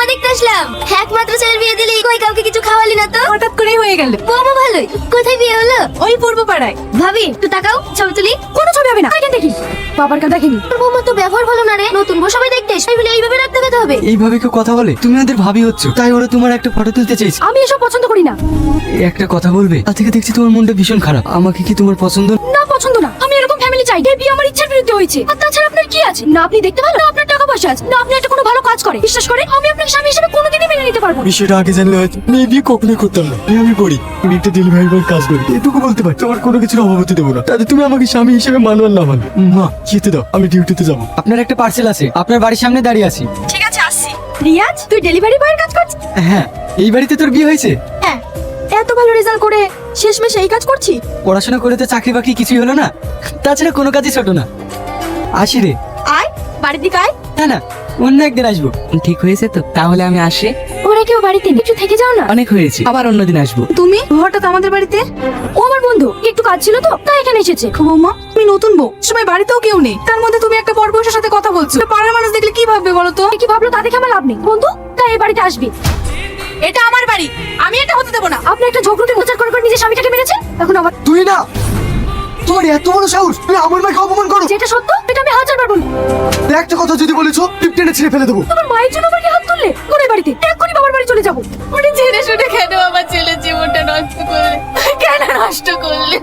বৌমা দেখতে আসলাম। একমাত্র ছেলের বিয়ে দিলি কই কাউকে কিছু খাওয়ালি না তো? হঠাৎ করেই হয়ে গেল। বৌমা ভালোই। কোথায় বিয়ে হলো? ওই পূর্ব পাড়ায়। ভাবি একটু তাকাও, ছবি তুলি। কোনো ছবি হবে না, আগে দেখি। বাবার কাছে দেখিনি। তোর বৌমা তো ব্যবহার ভালো না রে। নতুন বউ সবাই দেখতে এসে বলে এইভাবে রাখতে হবে। এইভাবে কেউ কথা বলে? তুমি ওদের ভাবি হচ্ছ, তাই ওরা তোমার একটা ফটো তুলতে চাইছে। আমি এসব পছন্দ করি না। একটা কথা বলবে? তা থেকে দেখছি তোমার মনটা ভীষণ খারাপ। আমাকে কি তোমার পছন্দ? না, পছন্দ না। আমি এরকম ফ্যামিলি চাই। এই বিয়ে আমার ইচ্ছার বিরুদ্ধে হয়েছে। আর তাছাড়া আপনার কি আছে? না আপনি দেখতে ভালো, না আপনার টাকা পয়সা আছে, না আপনি একটা কোনো ভালো কাজ করে। বিশ্বাস করে আমি আপনাকে স্বামী হিসেবে কোনোদিনই মেনে নিতে পারবো না। বিষয়টা আগে জানলে হয়তো মেয়ে বিয়ে কখনোই করতাম না। আমি পড়ি, আমি একটা ডেলিভারি বয়ের কাজ করি, এটুকু বলতে পারি। তোমার কোনো কিছুর অভাব হতে দেবো না। তাতে তুমি আমাকে স্বামী হিসেবে মানো আর না মানো। মা খেতে দাও, আমি ডিউটিতে যাবো। আপনার একটা পার্সেল আছে, আপনার বাড়ির সামনে দাঁড়িয়ে আছি। ঠিক আছে, আসছি। রিয়াজ, তুই ডেলিভারি বয়ের কাজ করছিস? হ্যাঁ, এই বাড়িতে তোর বিয়ে হয়েছে? হ্যাঁ। এত ভালো রেজাল্ট করে শেষমেশ এই কাজ করছি? পড়াশোনা করে তো চাকরি বাকরি কিছুই হলো না, তাছাড়া কোনো কাজই ছোট না। আসি রে। আয়, বাড়ির দিকে আয়। না না, অন্য একদিন আসবো। ঠিক হয়েছে তো? তাহলে আমি আসি। ওরা কেউ বাড়িতে নেই, একটু থেকে যাও না। অনেক হয়েছে, আবার অন্যদিন আসবো। তুমি হঠাৎ আমাদের বাড়িতে? ও আমার বন্ধু, একটু কাজ ছিল তো তাই এখানে এসেছে। বৌমা, আমি নতুন বউ, সময় বাড়িতেও কেউ নেই, তার মধ্যে তুমি একটা বড় বয়সের সাথে কথা বলছো। পাড়ার মানুষ দেখলে কি ভাববে বলো তো? কি ভাবলো তা দেখে আমার লাভ নেই। বন্ধু, তাই এই বাড়িতে আসবি। এটা আমার বাড়ি, আমি এটা হতে দেবো না। আপনি একটা ঝগড়ুটে প্রচার করে নিজের স্বামীটাকে মেরেছেন, এখন আবার। তুই না, তোমার এত বড় সাহস, তুমি আমার মাকে অপমান করো। যেটা সত্য এটা আমি হাজারবার বলবো। একটা কথা যদি বলেছো টিপটেনে ছিঁড়ে ফেলে দেবো। তোমার মায়ের জন্য আমার কি হাত তুললে? কোন বাড়িতে? এক্ষুনি বাবার বাড়ি চলে যাবো। উনি ছেড়ে শুনে কেন আমার ছেলের জীবনটা নষ্ট করলেন? কেন নষ্ট করলেন?